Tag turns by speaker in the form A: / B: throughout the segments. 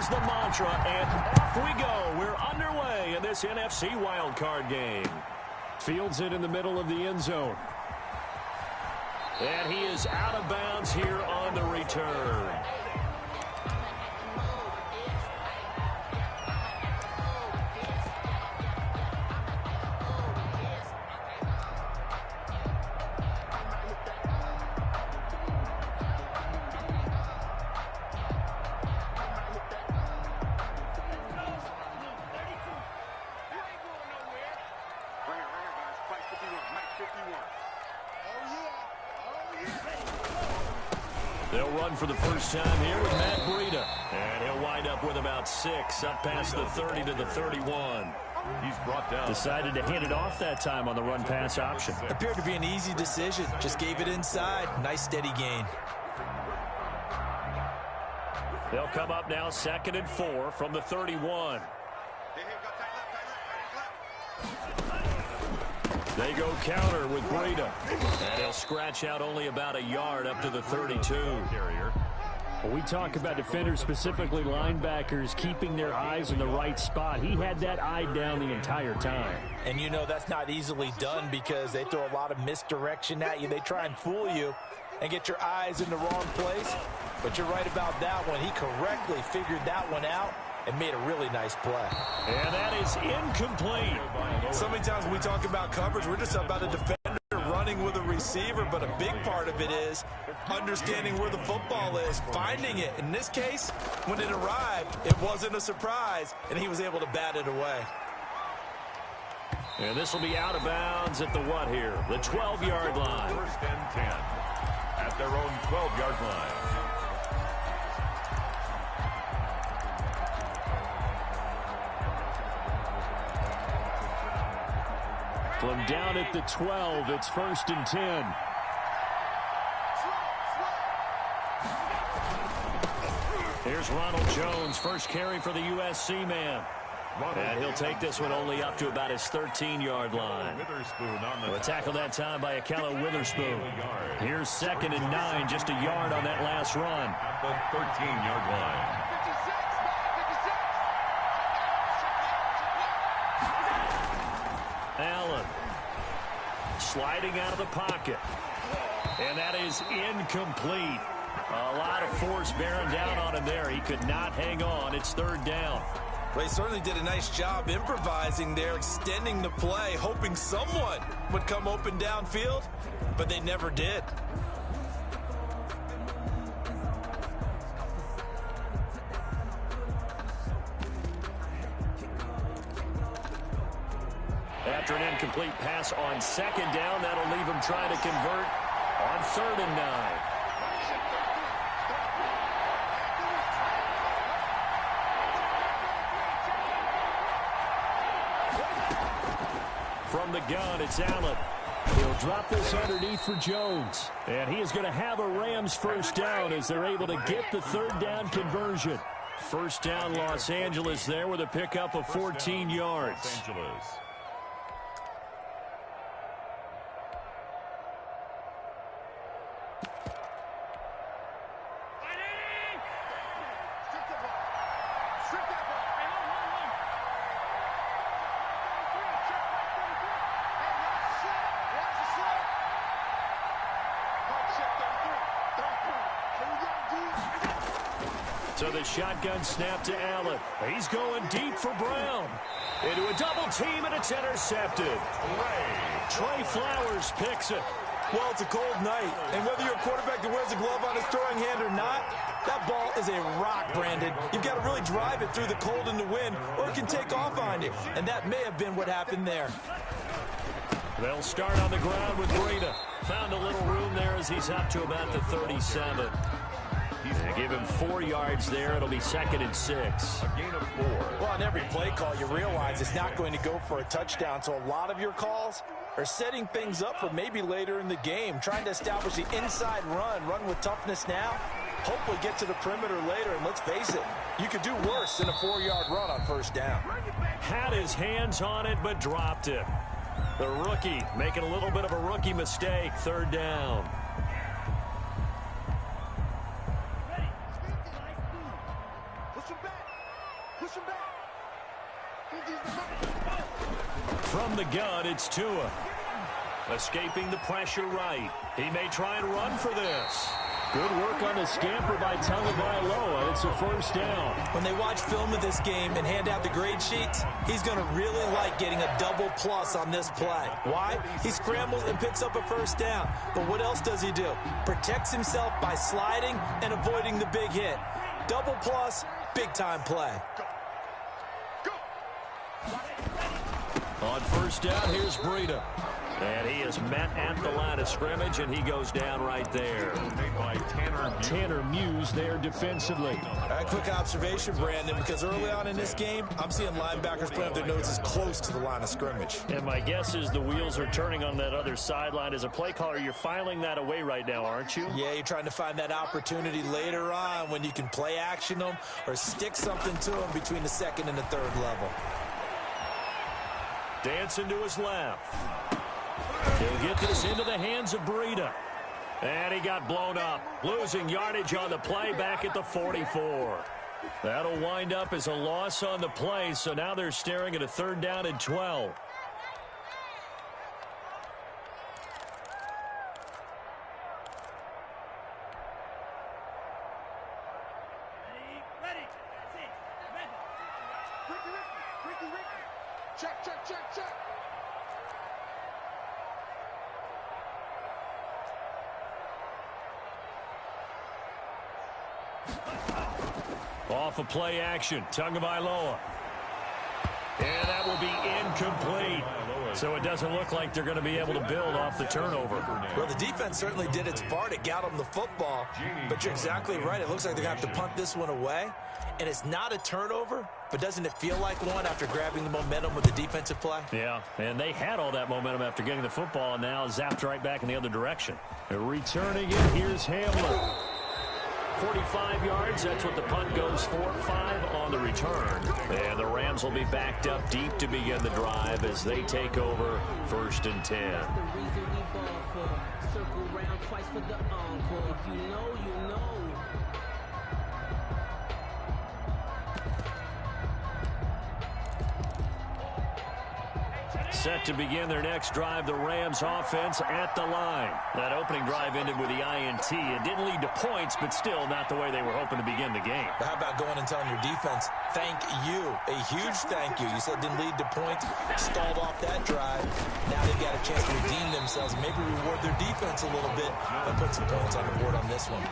A: is the mantra, and off we go. We're underway in this NFC wildcard game.
B: Fields it in the middle of the end zone.
A: And he is out of bounds here on the return. They'll run for the first time here with Matt Breida. And he'll wind up with about 6, up past the 30 to the 31.
C: He's brought down.
B: Decided to hand it off that time on the run-pass option.
D: Appeared to be an easy decision. Just gave it inside. Nice steady gain.
A: They'll come up now 2nd and 4 from the 31. They go counter with Breida. And he'll scratch out only about a yard up to the 32.
B: When we talk about defenders, specifically linebackers, keeping their eyes in the right spot, he had that eye down the entire time.
D: And you know that's not easily done because they throw a lot of misdirection at you. They try and fool you and get your eyes in the wrong place. But you're right about that one. He correctly figured that one out and made a really nice play.
A: And that is incomplete.
D: So many times when we talk about coverage, we're just about a defender running with a receiver, but a big part of it is understanding where the football is, finding it. In this case, when it arrived, it wasn't a surprise, and he was able to bat it away.
A: And this will be out of bounds at the what here? The 12-yard line.
C: 1st and 10 at their own 12-yard line.
B: From down at the 12, it's 1st and 10.
A: Here's Ronald Jones, first carry for the USC man. And he'll take this one only up to about his 13-yard line. A tackle that time by Akello Witherspoon. Here's 2nd and 9, just a yard on that last run.
C: At the 13-yard line.
A: Allen sliding out of the pocket. And that is incomplete. A lot of force bearing down on him there. He could not hang on. It's 3rd down.
D: Well, he certainly did a nice job improvising there, extending the play, hoping someone would come open downfield, but they never did.
A: After an incomplete pass on 2nd down, that'll leave him trying to convert on 3rd and 9. From the gun, it's Allen.
B: He'll drop this underneath for Jones.
A: And he is going to have a Rams first down as they're able to get the 3rd down conversion. First down, Los Angeles there with a pickup of 14 yards.
C: Los Angeles.
A: So the shotgun snap to Allen. He's going deep for Brown. Into a double team, and it's intercepted. Trey Flowers picks it.
D: Well, it's a cold night, and whether you're a quarterback that wears a glove on his throwing hand or not, that ball is a rock, Brandon. You've got to really drive it through the cold and the wind, or it can take off on you, and that may have been what happened there.
A: They'll start on the ground with Breida. Found a little room there as he's up to about the 37. They give him 4 yards there. It'll be 2nd and 6.
C: A gain of 4.
D: Well, on every play call, you realize it's not going to go for a touchdown, so a lot of your calls are setting things up for maybe later in the game, trying to establish the inside run with toughness now, hopefully get to the perimeter later, and let's face it, you could do worse than a 4-yard run on 1st down.
A: Had his hands on it, but dropped it. The rookie making a little bit of a rookie mistake, 3rd down. From the gun, it's Tua. Escaping the pressure right. He may try and run for this.
B: Good work on the scamper by Tagovailoa. It's a first down.
D: When they watch film of this game and hand out the grade sheets, he's going to really like getting a double plus on this play. Why? He scrambles and picks up a first down. But what else does he do? Protects himself by sliding and avoiding the big hit. Double plus, big-time play.
A: On first down, here's Breida. And he is met at the line of scrimmage, and he goes down right there.
B: Tanner Muse there defensively.
D: A quick observation, Brandon, because early on in this game, I'm seeing linebackers playing their noses close to the line of scrimmage.
A: And my guess is the wheels are turning on that other sideline. As a play caller, you're filing that away right now, aren't you?
D: Yeah, you're trying to find that opportunity later on when you can play action them or stick something to them between the second and the third level.
A: Dancing to his left. He'll get this into the hands of Breida. And he got blown up. Losing yardage on the play back at the 44. That'll wind up as a loss on the play, so now they're staring at a 3rd down and 12.
C: Check.
A: Off of play action, Tagovailoa. And that will be incomplete. So it doesn't look like they're going to be able to build off the turnover.
D: Well, the defense certainly did its part. It got them the football. But you're exactly right. It looks like they're going to have to punt this one away. And it's not a turnover, but doesn't it feel like one after grabbing the momentum with the defensive play?
A: Yeah, and they had all that momentum after getting the football, and now zapped right back in the other direction.
B: Returning it, here's Hamler.
A: 45 yards, that's what the punt goes for. 5 on the return. And the Rams will be backed up deep to begin the drive as they take over 1st and 10. Set to begin their next drive, the Rams offense at the line. That opening drive ended with the INT. It didn't lead to points, but still not the way they were hoping to begin the game.
D: But how about going and telling your defense, thank you, a huge thank you. You said didn't lead to points, stalled off that drive. Now they've got a chance to redeem themselves, maybe reward their defense a little bit, and put some points on the board on this one.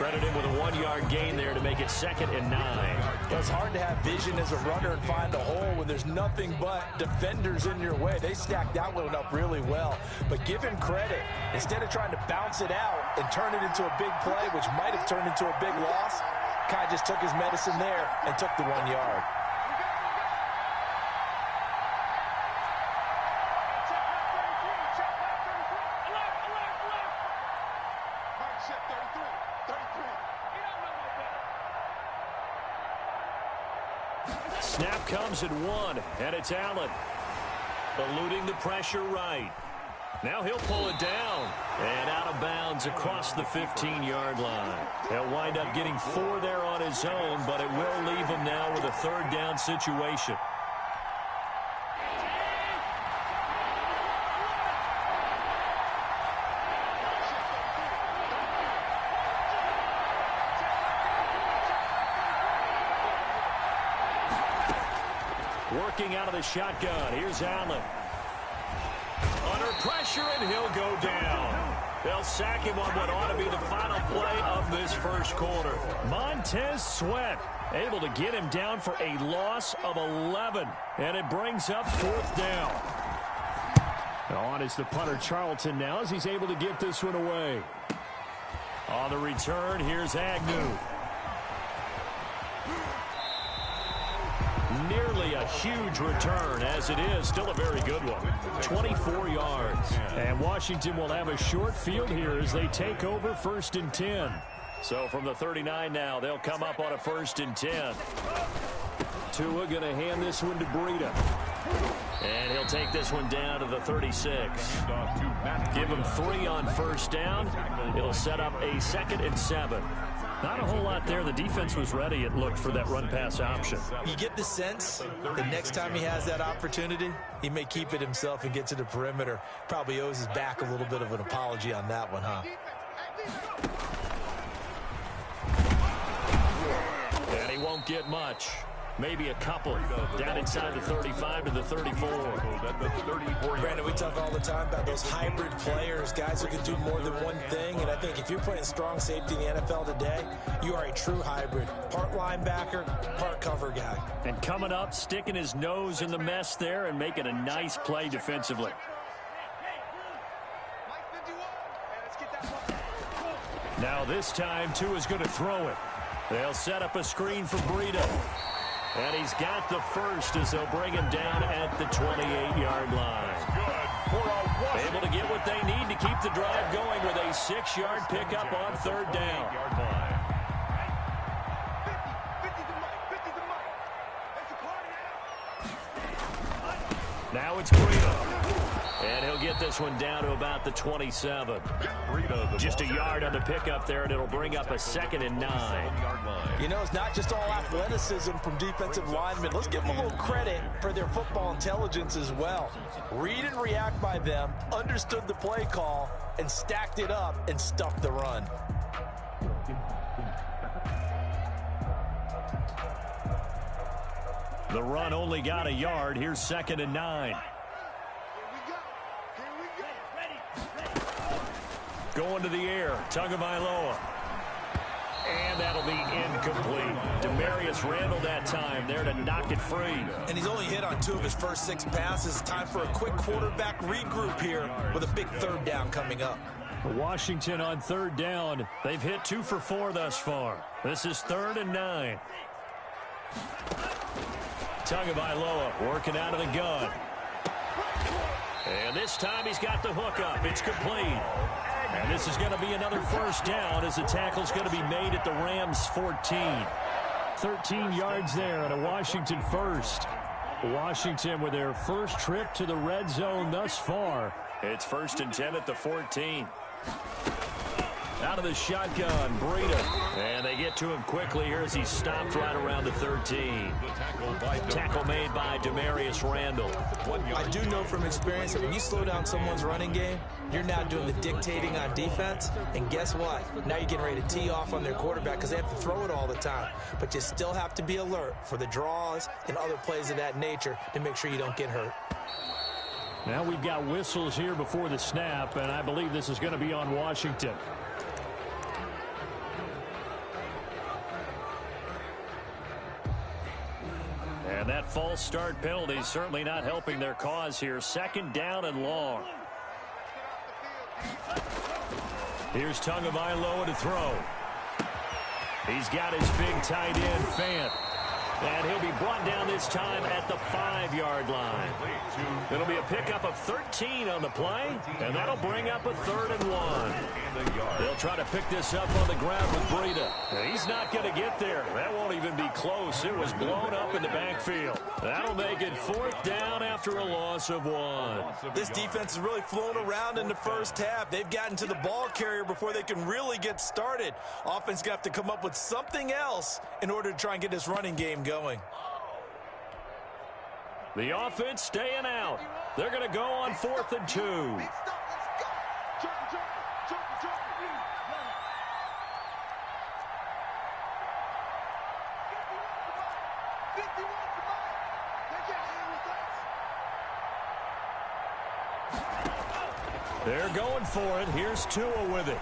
A: Credit him with a 1-yard gain there to make it 2nd and 9.
D: It's hard to have vision as a runner and find a hole when there's nothing but defenders in your way. They stacked that one up really well. But give him credit. Instead of trying to bounce it out and turn it into a big play, which might have turned into a big loss, Kai just took his medicine there and took the 1 yard.
A: Snap comes at 1, and it's Allen. Eluding the pressure right. Now he'll pull it down. And out of bounds across the 15-yard line. He'll wind up getting 4 there on his own, but it will leave him now with a 3rd down situation. Working out of the shotgun. Here's Allen. Under pressure, and he'll go down. They'll sack him on what ought to be the final play of this first quarter.
B: Montez Sweat able to get him down for a loss of 11. And it brings up 4th down. On is the punter Charlton now as he's able to get this one away.
A: On the return, here's Agnew. Nearly a huge return, as it is still a very good one. 24 yards.
B: And Washington will have a short field here as they take over 1st and 10.
A: So from the 39 now, they'll come up on a 1st and 10.
B: Tua going to hand this one to Breida.
A: And he'll take this one down to the 36. Give him 3 on 1st down. It'll set up a 2nd and 7.
B: Not a whole lot there. The defense was ready, it looked, for that run-pass option.
D: You get the sense the next time he has that opportunity, he may keep it himself and get to the perimeter. Probably owes his back a little bit of an apology on that one, huh?
B: And he won't get much. Maybe a couple. Down inside the 35 to the 34.
D: Brandon, we talk all the time about those hybrid players, guys who can do more than one thing. And I think if you're playing strong safety in the NFL today, you are a true hybrid. Part linebacker, part cover guy.
B: And coming up, sticking his nose in the mess there and making a nice play defensively. Now this time, Tua's going to throw it. They'll set up a screen for Breida. And he's got the first as they'll bring him down at the 28-yard line. Able to get what they need to keep the drive going with a 6-yard pickup on third down. Now it's Breida. And he'll get this one down to about the 27. Just a yard on the pickup there, and it'll bring up a 2nd and 9.
D: You know, it's not just all athleticism from defensive linemen. Let's give them a little credit for their football intelligence as well. Read and react by them, understood the play call, and stacked it up and stuffed the run.
B: The run only got a yard. Here's 2nd and 9. Going to the air, Tagovailoa. And that'll be incomplete. Demarius Randall that time there to knock it free.
D: And he's only hit on 2 of his first 6 passes. Time for a quick quarterback regroup here with a big 3rd down coming up.
B: Washington on 3rd down. They've hit 2 for 4 thus far. This is 3rd and 9. Tagovailoa working out of the gun. And this time he's got the hook up. It's complete. And this is going to be another 1st down as the tackle's going to be made at the Rams' 14. 13 yards there and a Washington first. Washington with their first trip to the red zone thus far. It's 1st and 10 at the 14. Out of the shotgun, Breida. And they get to him quickly here as he's stopped right around the 13. Tackle made by Demarius Randall.
D: I do know from experience that when you slow down someone's running game, you're now doing the dictating on defense. And guess what? Now you're getting ready to tee off on their quarterback because they have to throw it all the time. But you still have to be alert for the draws and other plays of that nature to make sure you don't get hurt.
B: Now we've got whistles here before the snap, and I believe this is going to be on Washington. And that false start penalty is certainly not helping their cause here. 2nd down and long. Here's Tagovailoa to throw. He's got his big tight end, Fant. And he'll be brought down this time at the 5-yard line. It'll be a pickup of 13 on the play, and that'll bring up a 3rd and 1. They'll try to pick this up on the ground with Breida. He's not going to get there. That won't even be close. It was blown up in the backfield. That'll make it 4th down after a loss of 1.
D: This defense is really flown around in the first half. They've gotten to the ball carrier before they can really get started. Offense got to come up with something else in order to try and get this running game going.
B: The offense staying out. They're going to go on 4th and 2. They're going for it. Here's Tua with it.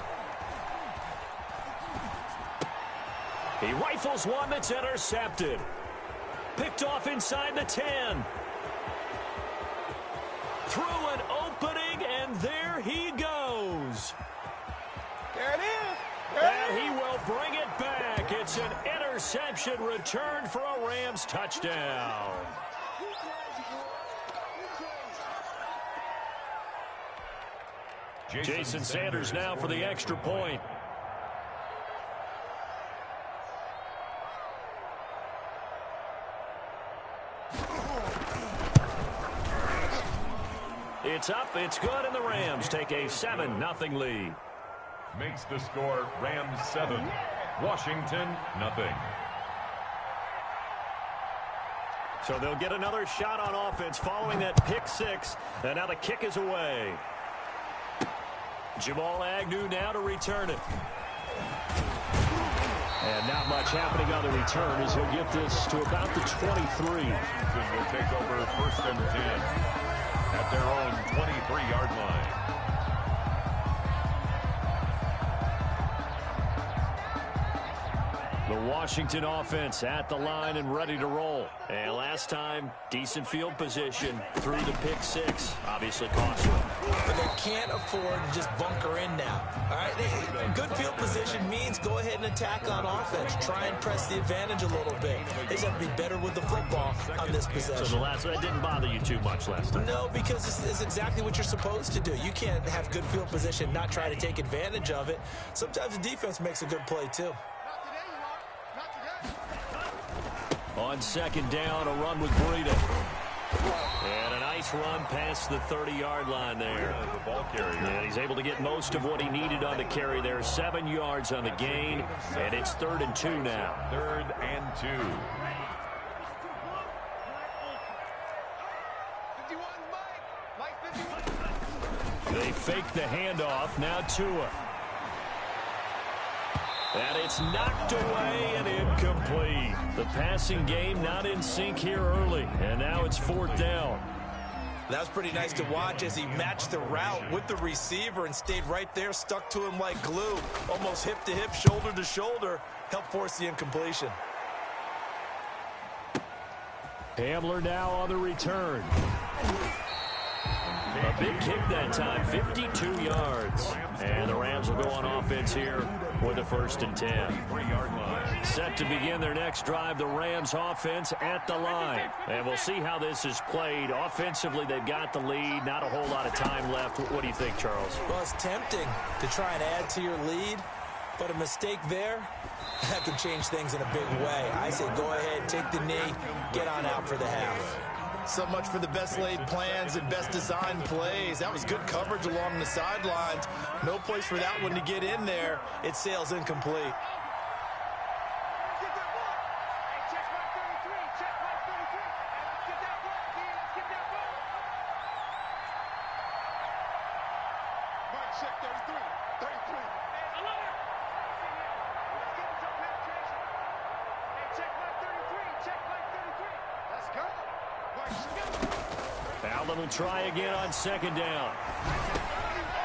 B: He rifles one that's intercepted. Picked off inside the 10. Through an opening, and there he goes.
D: There it is.
B: And he will bring it back. It's an interception return for a Rams touchdown. Jason Sanders now for the extra point. It's up, it's good, and the Rams take a 7-0 lead.
C: Makes the score Rams 7, Washington, nothing.
A: So they'll get another shot on offense following that pick six. And now the kick is away. Jamal Agnew now to return it. And not much happening on the return as he'll get this to about the 23.
C: Washington will take over 1st and 10 at their own 23-yard line.
A: The Washington offense at the line and ready to roll. And last time, decent field position through the pick six. Obviously cost them.
D: But they can't afford to just bunker in now. All right, good field position means go ahead and attack on offense. Try and press the advantage a little bit. They just have to be better with the football on this possession.
A: So that didn't bother you too much last time?
D: No, because it's exactly what you're supposed to do. You can't have good field position, not try to take advantage of it. Sometimes the defense makes a good play too.
A: On 2nd down, a run with Breida. And a nice run past the 30-yard line there.
C: The ball carrier.
A: And he's able to get most of what he needed on the carry there. 7 yards on the gain, and it's 3rd and 2 now.
C: 3rd and 2.
A: They fake the handoff. Now Tua. And it's knocked away and incomplete. The passing game not in sync here early. And now it's 4th down.
D: That was pretty nice to watch as he matched the route with the receiver and stayed right there, stuck to him like glue. Almost hip to hip, shoulder to shoulder. Helped force the incompletion.
A: Hamler now on the return. A big kick that time, 52 yards. And the Rams will go on offense here with a 1st and 10. Set to begin their next drive, the Rams offense at the line. And we'll see how this is played. Offensively, they've got the lead. Not a whole lot of time left. What do you think, Charles?
D: Well, it's tempting to try and add to your lead, but a mistake there, that can change things in a big way. I say go ahead, take the knee, get on out for the half. So much for the best laid plans and best designed plays. That was good coverage along the sidelines. No place for that one to get in there. It sails incomplete.
A: Allen will try again on 2nd down.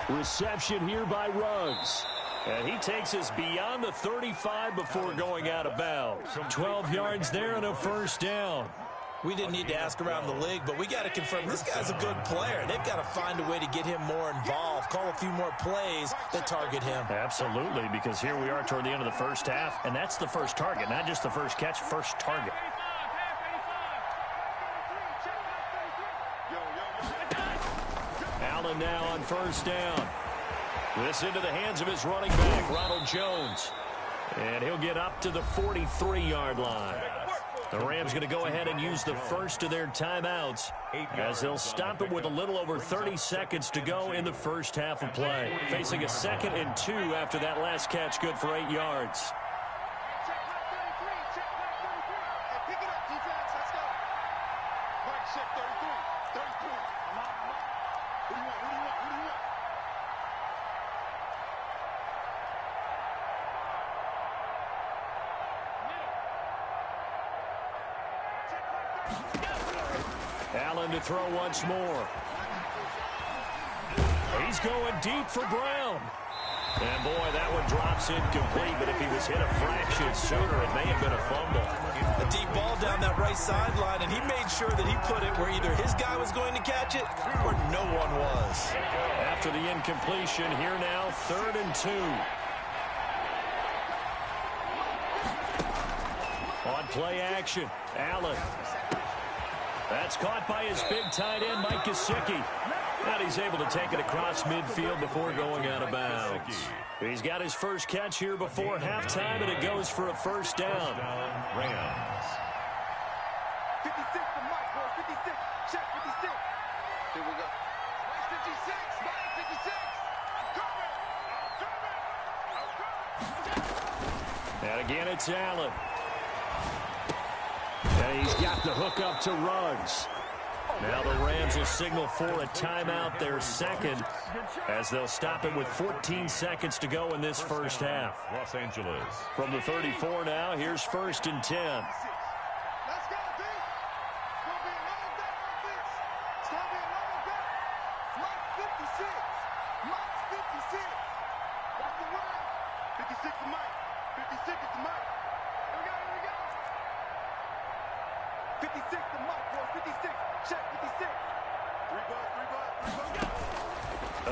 A: Reception here by Ruggs. And he takes us beyond the 35 before going out of bounds. 12 yards there and a 1st down.
D: We didn't need to ask around the league, but we got to confirm this guy's a good player. They've got to find a way to get him more involved, call a few more plays that target him.
A: Absolutely, because here we are toward the end of the first half, and that's the first target, not just the first catch, first target. Allen now on 1st down. This into the hands of his running back, Ronald Jones. And he'll get up to the 43-yard line. The Rams going to go ahead and use the first of their timeouts as they'll stop it with a little over 30 seconds to go in the first half of play. Facing a 2nd and 2 after that last catch, good for 8 yards. Allen to throw once more. He's going deep for Brown. And boy, that one drops incomplete, but if he was hit a fraction sooner, it may have been a fumble.
D: A deep ball down that right sideline, and he made sure that he put it where either his guy was going to catch it or no one was.
A: After the incompletion, here now, 3rd and 2. On play action, Allen. That's caught by his big tight end, Mike Gesicki. And he's able to take it across midfield before going out of bounds. He's got his first catch here before halftime, and it goes for a 1st down.
C: Rams.
E: 56 for Mike, boy. 56. Check 56. Here we go. Mike 56. Mike 56. I'm coming. I'm coming. I'm coming.
B: And again, it's Allen. And he's got the hook up to Ruggs. Now the Rams will signal for a timeout, their second, as they'll stop it with 14 seconds to go in this first half.
C: Los Angeles.
B: From the 34 now, here's 1st and 10.
E: Let's go, D. It's going to be a long day on this. It's going to be a long day. Mike 56. Mike 56. That's the word. 56 to Mike. 56 is to Mike. Here we go, here we go. 56 to Mike, boys. 56. Check 56. Three buzz.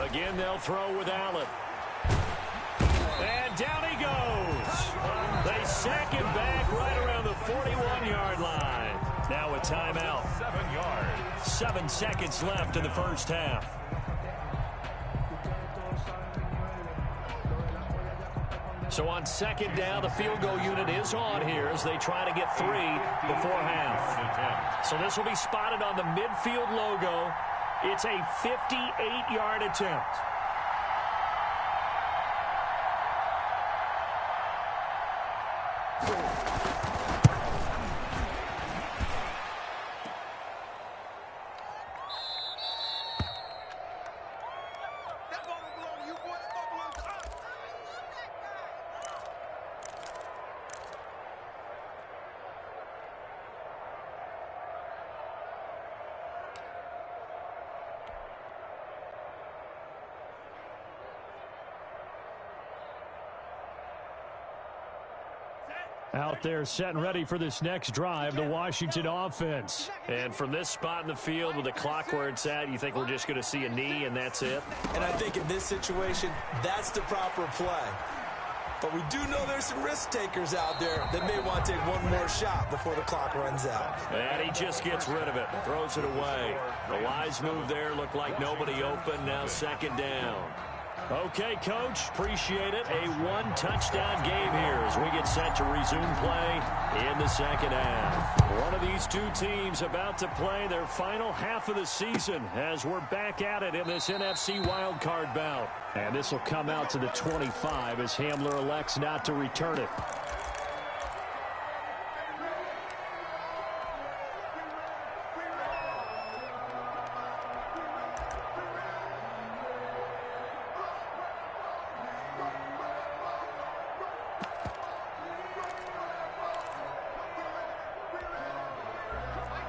B: Again, they'll throw with Allen. And down he goes. They sack him back right around the 41-yard line. Now a timeout.
C: 7 yards.
B: 7 seconds left in the first half. So on 2nd down, the field goal unit is on here as they try to get 3 before half. So this will be spotted on the midfield logo. It's a 58-yard attempt.
E: That ball don't belong to you, boy. That ball belongs to us.
B: Out there set and ready for this next drive, the Washington offense. And from this spot in the field with the clock where it's at, you think we're just going to see a knee and that's it?
D: And I think in this situation, that's the proper play. But we do know there's some risk takers out there that may want to take one more shot before the clock runs out.
B: And he just gets rid of it, throws it away. The wise move there looked like nobody open, now 2nd down. Okay, Coach, appreciate it. A one-touchdown game here as we get set to resume play in the 2nd half. One of these two teams about to play their final half of the season as we're back at it in this NFC wildcard bout. And this will come out to the 25 as Hamler elects not to return it.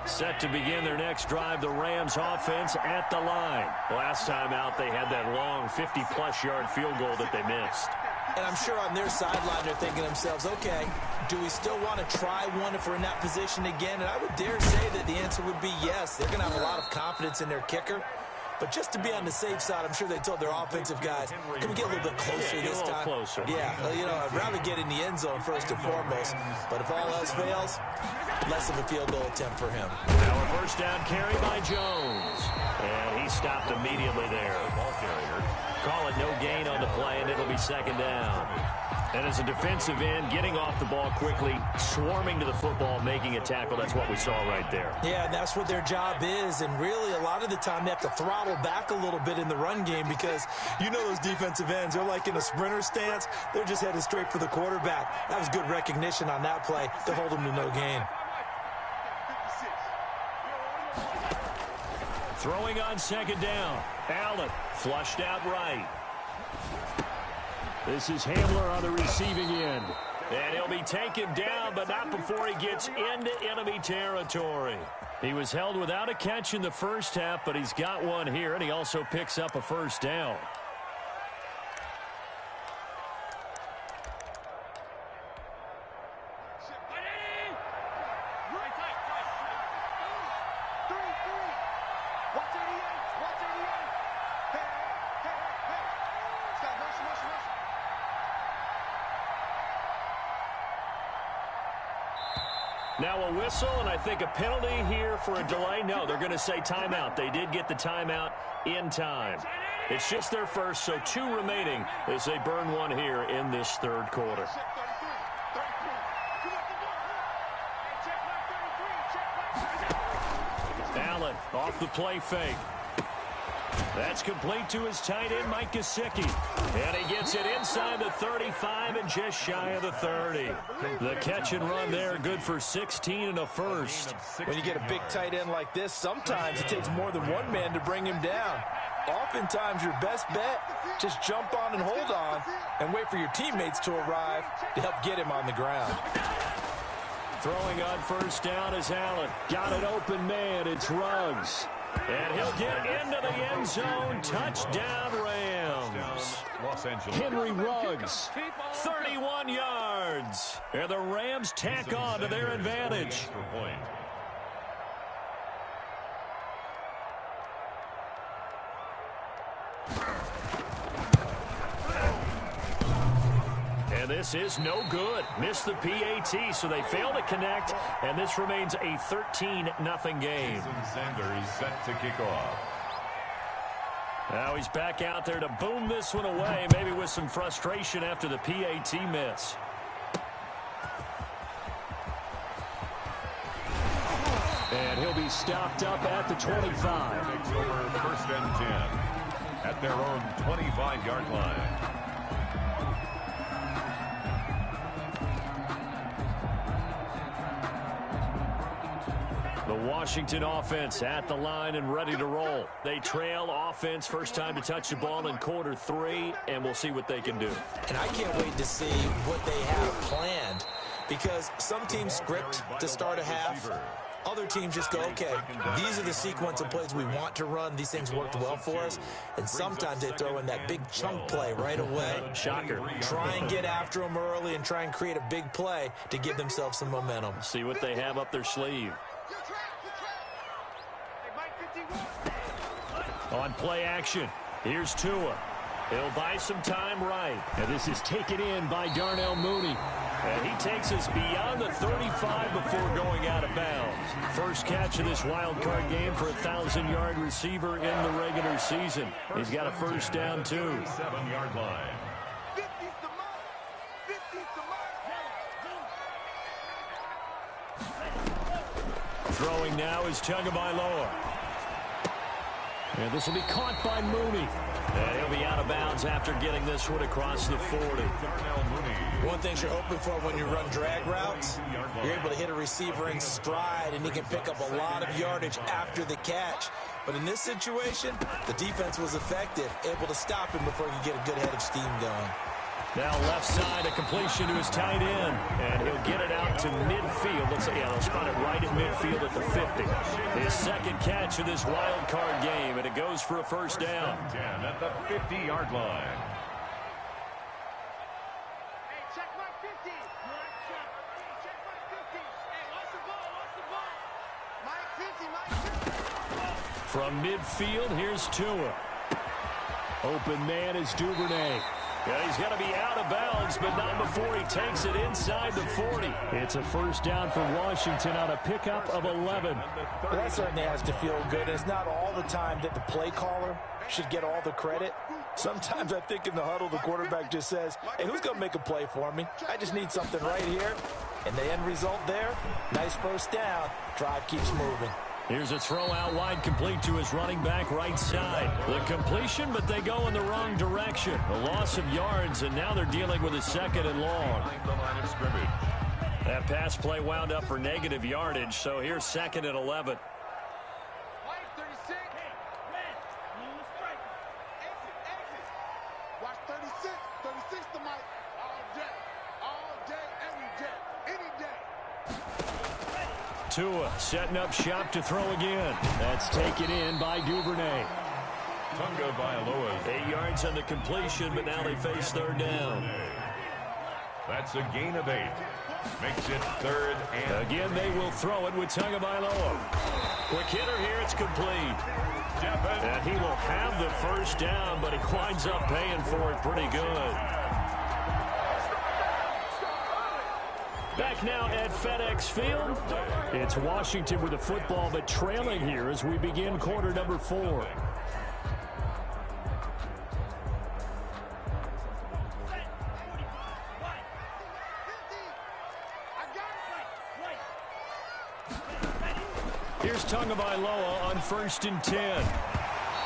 B: Set to begin their next drive, the Rams offense at the line. Last time out, they had that long 50-plus yard field goal that they missed.
D: And I'm sure on their sideline they're thinking to themselves, okay, do we still want to try one if we're in that position again? And I would dare say that the answer would be yes. They're going to have a lot of confidence in their kicker. But just to be on the safe side, I'm sure they told their offensive guys, can we get a little bit closer this time?
B: Closer.
D: Yeah, you know, I'd rather get in the end zone first and foremost. But if all else fails, less of a field goal attempt for him.
B: Now a first down carry by Jones. And he stopped immediately there.
C: Ball carrier.
B: Call it no gain on the play, and it'll be 2nd down. And as a defensive end, getting off the ball quickly, swarming to the football, making a tackle, that's what we saw right there.
D: Yeah, and that's what their job is. And really, a lot of the time, they have to throttle back a little bit in the run game because you know those defensive ends, they're like in a sprinter stance. They're just headed straight for the quarterback. That was good recognition on that play to hold them to no gain.
B: Throwing on 2nd down. Allen flushed out right. This is Hamler on the receiving end. And he'll be taken down, but not before he gets into enemy territory. He was held without a catch in the first half, but he's got one here, and he also picks up a first down. Now a whistle, and I think a penalty here for a delay. No, they're going to say timeout. They did get the timeout in time. It's just their first, so 2 remaining as they burn one here in this 3rd quarter. Allen off the play fake. That's complete to his tight end, Mike Gesicki. And he gets it inside the 35 and just shy of the 30. The catch and run there, good for 16 and a first.
D: When you get a big tight end like this, sometimes it takes more than one man to bring him down. Oftentimes, your best bet, just jump on and hold on and wait for your teammates to arrive to help get him on the ground.
B: Throwing on first down is Allen. Got an open man. It's Ruggs. And he'll get into the end zone. Touchdown, Rams. Henry Ruggs, 31 yards. And the Rams tack on to their advantage. And this is no good. Missed the PAT, so they fail to connect, and this remains a 13-0 game.
C: Sanders set to kick off.
B: Now he's back out there to boom this one away, maybe with some frustration after the PAT miss. And he'll be stopped up at the 25.
C: Takes over first and 10 at their own 25-yard line.
B: The Washington offense at the line and ready to roll. They trail offense, first time to touch the ball in quarter 3, and we'll see what they can do.
D: And I can't wait to see what they have planned, because some teams script to start a half. Other teams just go, okay, these are the sequence of plays we want to run. These things worked well for us. And sometimes they throw in that big chunk play right away.
B: Shocker.
D: Try and get after them early and try and create a big play to give themselves some momentum.
B: See what they have up their sleeve. On play action, here's Tua. He'll buy some time right. And this is taken in by Darnell Mooney. And he takes us beyond the 35 before going out of bounds. First catch of this wild card game for a 1,000-yard receiver in the regular season. He's got a first down, too.
C: 7-yard line.
B: Throwing now is Tagovailoa. And this will be caught by Mooney. And he'll be out of bounds after getting this one across the 40.
D: One thing you're hoping for when you run drag routes, you're able to hit a receiver in stride, and he can pick up a lot of yardage after the catch. But in this situation, the defense was effective, able to stop him before he could get a good head of steam going.
B: Now left side, a completion to his tight end. And he'll get it out to midfield. Let's say, yeah, they'll spot it right at midfield at the 50. His second catch of this wild card game, and it goes for a first down.
C: 10 at the 50-yard line.
E: Hey, check my 50. Check my 50. Hey, watch the ball, watch the ball. Mike 50, Mike 50.
B: From midfield, here's Tua. Open man is Duvernay. Yeah, he's going to be out of bounds, but not before he takes it inside the 40. It's a first down for Washington on a pickup of 11.
D: Well, that certainly has to feel good. It's not all the time that the play caller should get all the credit. Sometimes I think in the huddle, the quarterback just says, hey, who's going to make a play for me? I just need something right here. And the end result there, nice first down. Drive keeps moving.
B: Here's a throw out wide, complete to his running back right side. The completion, but they go in the wrong direction. A loss of yards, and now they're dealing with a second and long.
C: The line of scrimmage.
B: That pass play wound up for negative yardage, so here's second and 11.
E: Mike 36. Exit. Watch 36. 36 to Mike. All day, every day, any day.
B: Tua setting up shop to throw again. That's taken in by Duvernay.
C: Tagovailoa.
B: 8 yards on the completion, but now they face third down.
C: That's a gain of 8. Makes it third and...
B: Again, they will throw it with Tagovailoa. Quick hitter here, it's complete. And he will have the first down, but he winds up paying for it pretty good. Back now at FedEx Field. It's Washington with the football, but trailing here as we begin quarter number 4. Here's Tagovailoa on 1st and 10.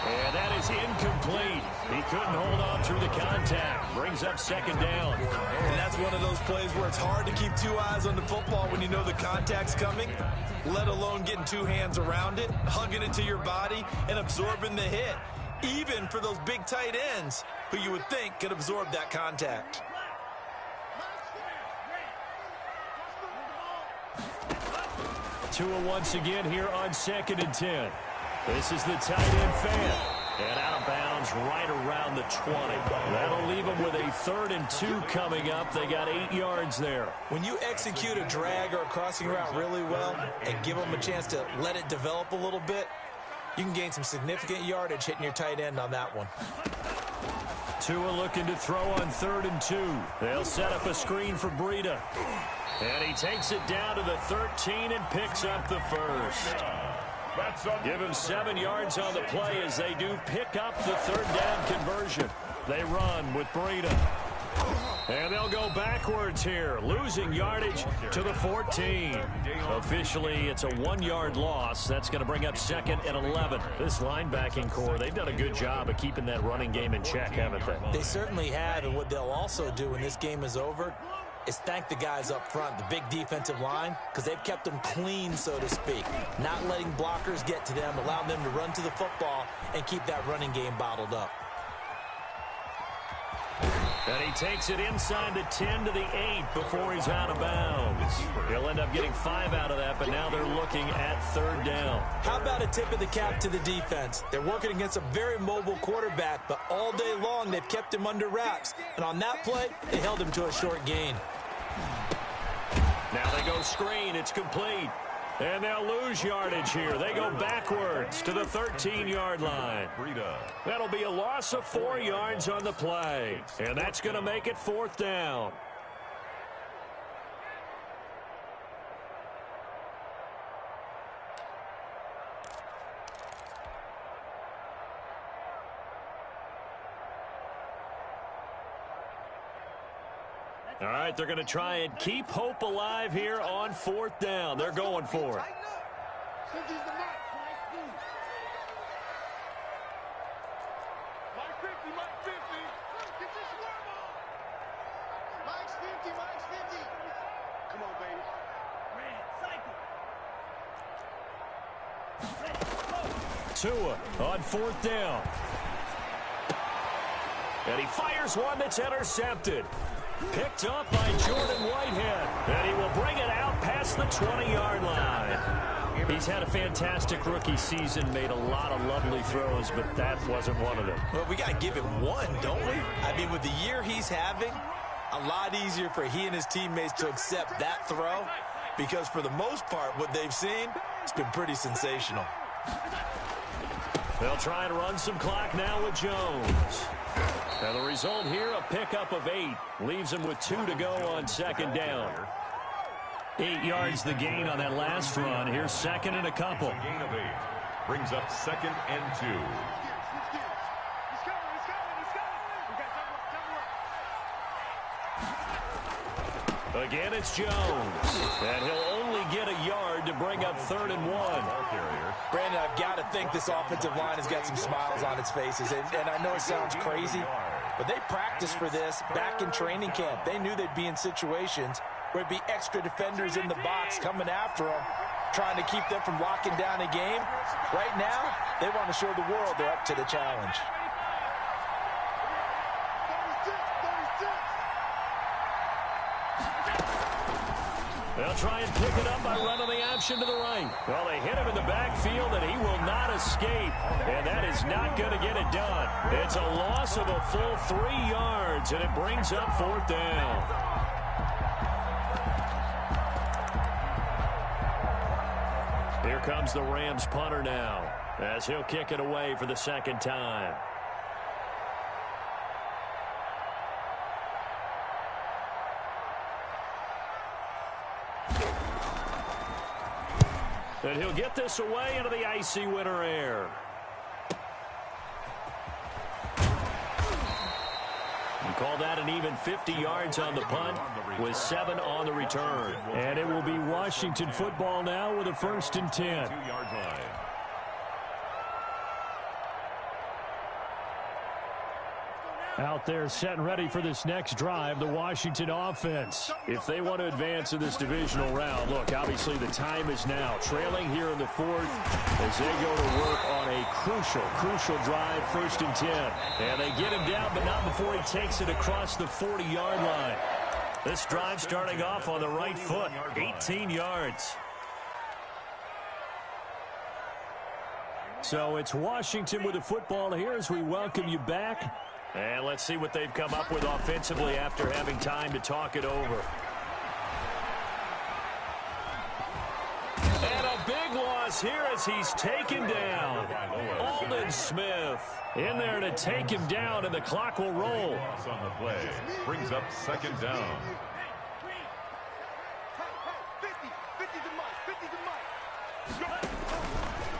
B: And that is incomplete. He couldn't hold on through the contact. Brings up second down.
D: And that's one of those plays where it's hard to keep two eyes on the football when you know the contact's coming, let alone getting two hands around it, hugging it to your body, and absorbing the hit, even for those big tight ends who you would think could absorb that contact.
B: Tua once again here on 2nd and 10. This is the tight end fan. And out of bounds right around the 20. That'll leave them with a 3rd and 2 coming up. They got 8 yards there.
D: When you execute a drag or a crossing route really well and give them a chance to let it develop a little bit, you can gain some significant yardage hitting your tight end on that one.
B: Tua looking to throw on 3rd and 2. They'll set up a screen for Breida. And he takes it down to the 13 and picks up the first. Give him 7 yards on the play as they do pick up the 3rd down conversion. They run with Breida. And they'll go backwards here, losing yardage to the 14. Officially, it's a 1-yard loss. That's going to bring up 2nd and 11. This linebacking core, they've done a good job of keeping that running game in check, haven't they?
D: They certainly have, and what they'll also do when this game is over is thank the guys up front, the big defensive line, because they've kept them clean, so to speak. Not letting blockers get to them, allowing them to run to the football and keep that running game bottled up.
B: And he takes it inside the 10 to the 8 before he's out of bounds. He'll end up getting 5 out of that, but now they're looking at 3rd down.
D: How about a tip of the cap to the defense? They're working against a very mobile quarterback, but all day long they've kept him under wraps. And on that play, they held him to a short gain.
B: Now they go screen. It's complete. And they'll lose yardage here. They go backwards to the 13-yard line. That'll be a loss of 4 yards on the play. And that's going to make it 4th down. All right, they're going to try and keep hope alive here on 4th down. They're going for it.
E: Come on, baby.
B: Tua on 4th down. And he fires one that's intercepted. Picked up by Jordan Whitehead. And he will bring it out past the 20-yard line. He's had a fantastic rookie season, made a lot of lovely throws, but that wasn't one of them.
D: Well, we got to give him one, don't we? I mean, with the year he's having, a lot easier for he and his teammates to accept that throw because for the most part, what they've seen, it's been pretty sensational.
B: They'll try and run some clock now with Jones. Now the result here, a pickup of 8. Leaves him with 2 to go on 2nd down. 8 yards the gain on that last run. Here's 2nd and a couple.
C: Gain of 8. Brings up 2nd and 2.
B: Again, it's Jones. And he'll only get a yard to bring up 3rd and 1.
D: Brandon, I've got to think this offensive line has got some smiles on its faces. And I know it sounds crazy, but they practiced for this back in training camp. They knew they'd be in situations where it'd be extra defenders in the box coming after them, trying to keep them from locking down a game. Right now, they want to show the world they're up to the challenge.
B: They'll try and pick it up by running the option to the right. Well, they hit him in the backfield, and he will not escape. And that is not going to get it done. It's a loss of a full 3 yards, and it brings up 4th down. Here comes the Rams punter now, as he'll kick it away for the 2nd time. And he'll get this away into the icy winter air. And call that an even 50 yards on the punt with 7 on the return. And it will be Washington football now with a 1st and 10.
C: 2-yard line.
B: Out there setting ready for this next drive, the Washington offense.
A: If they want to advance in this divisional round, look, obviously the time is now. Trailing here in the fourth as they go to work on a crucial drive, 1st and 10. And they get him down, but not before he takes it across the 40-yard line. This drive starting off on the right foot, 18 yards.
B: So it's Washington with the football here as we welcome you back.
A: And let's see what they've come up with offensively after having time to talk it over. And a big loss here as he's taken down. Aldon Smith in there to take him down, and the clock will roll.
C: Loss on the play brings up 2nd down.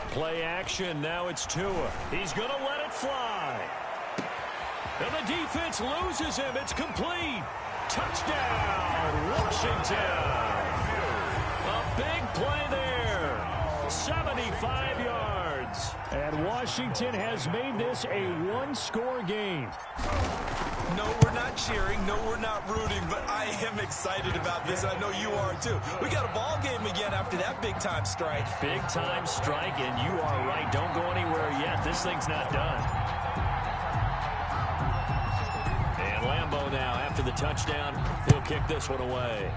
A: Play action, now it's Tua. He's going to let it fly. And the defense loses him. It's complete. Touchdown, Washington. A big play there. 75 yards.
B: And Washington has made this a one-score game.
D: No, we're not cheering. No, we're not rooting. But I am excited about this. I know you are, too. We got a ball game again after that big-time strike.
A: Big-time strike, and you are right. Don't go anywhere yet. This thing's not done. And Lambeau now, after the touchdown, he'll kick this one away.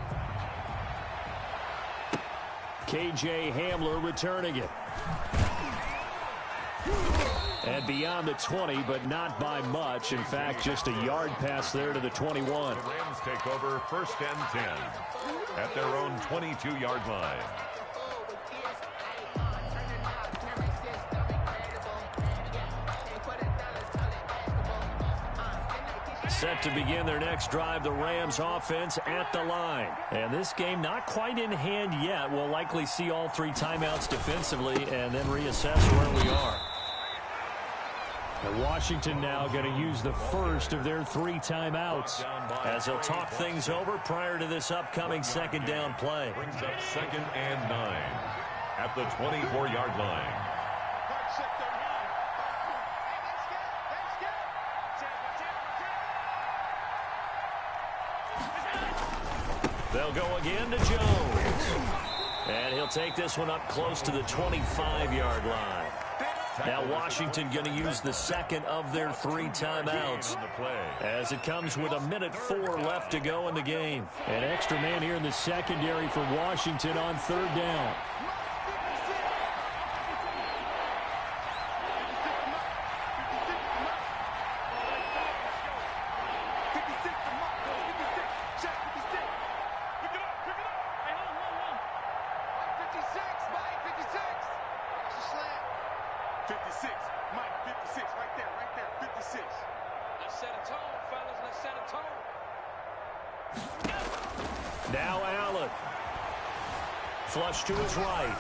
B: K.J. Hamler returning it. And beyond the 20, but not by much. In fact, just a yard pass there to the 21.
C: The Rams take over 1st and 10 at their own 22-yard line.
A: Set to begin their next drive, the Rams offense at the line. And this game not quite in hand yet. We'll likely see all 3 timeouts defensively and then reassess where we are.
B: And Washington now going to use the first of their 3 timeouts.
A: As they'll talk things over prior to this upcoming 2nd down play.
C: Brings up 2nd and 9 at the 24-yard line.
A: They'll go again to Jones. And he'll take this one up close to the 25-yard line. Now Washington going to use the 2nd of their 3 timeouts as it comes with 1:04 left to go in the game.
B: An extra man here in the secondary for Washington on 3rd down.
A: Now Allen. Flush to his right.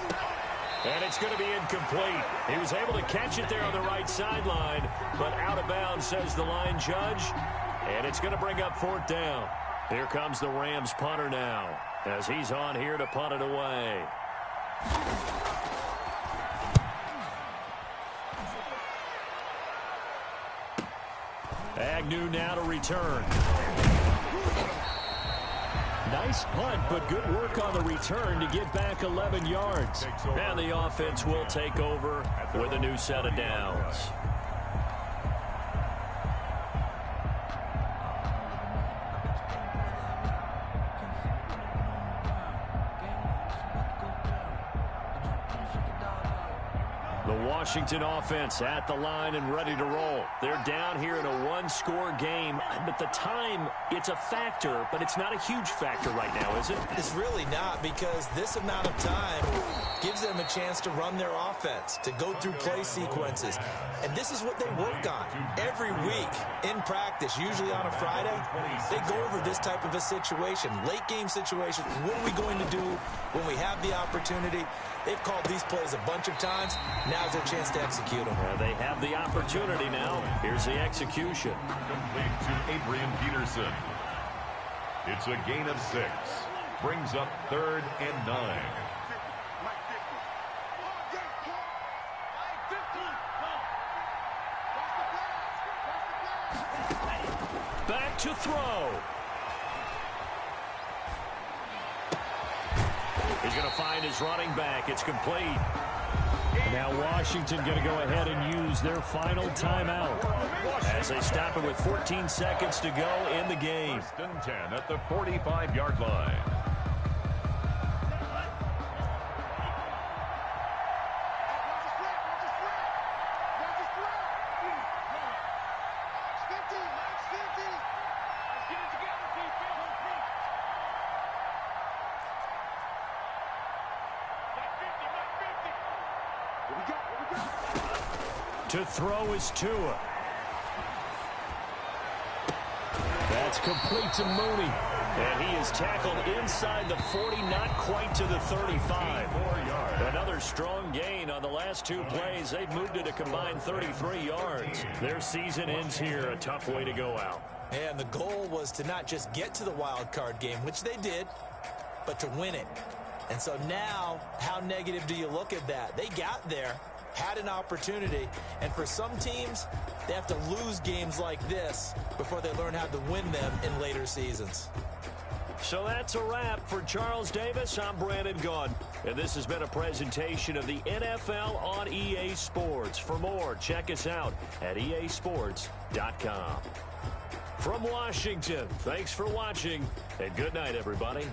A: And it's going to be incomplete. He was able to catch it there on the right sideline, but out of bounds, says the line judge. And it's going to bring up 4th down. Here comes the Rams punter now, as he's on here to punt it away. Agnew now to return.
B: Nice punt, but good work on the return to get back 11 yards.
A: And the offense will take over with a new set of downs. The Washington offense at the line and ready to roll. They're down here in a 1-score game, but the time, it's a factor, but it's not a huge factor right now, is it?
D: It's really not, because this amount of time gives them a chance to run their offense, to go through play sequences. And this is what they work on every week in practice, usually on a Friday. They go over this type of a situation, late game situation. What are we going to do when we have the opportunity? They've called these plays a bunch of times. Now's their chance to execute them.
A: They have the opportunity now. Here's the execution.
C: Complete to Adrian Peterson. It's a gain of 6. Brings up 3rd and 9.
A: to throw. He's going to find his running back. It's complete.
B: Now Washington going to go ahead and use their final timeout
A: as they stop it with 14 seconds to go in the game.
C: 1st and 10 at the 45-yard line.
B: to throw is Tua. That's complete to Mooney.
A: And he is tackled inside the 40, not quite to the 35. Another strong gain on the last two plays. They've moved it a combined 33 yards. Their season ends here. A tough way to go out.
D: And the goal was to not just get to the wild card game, which they did, but to win it. And so now, how negative do you look at that? They got there, had an opportunity, and for some teams, they have to lose games like this before they learn how to win them in later seasons.
A: So that's a wrap for Charles Davis. I'm Brandon Gaudin, and this has been a presentation of the NFL on EA Sports. For more, check us out at easports.com. From Washington, thanks for watching, and good night, everybody.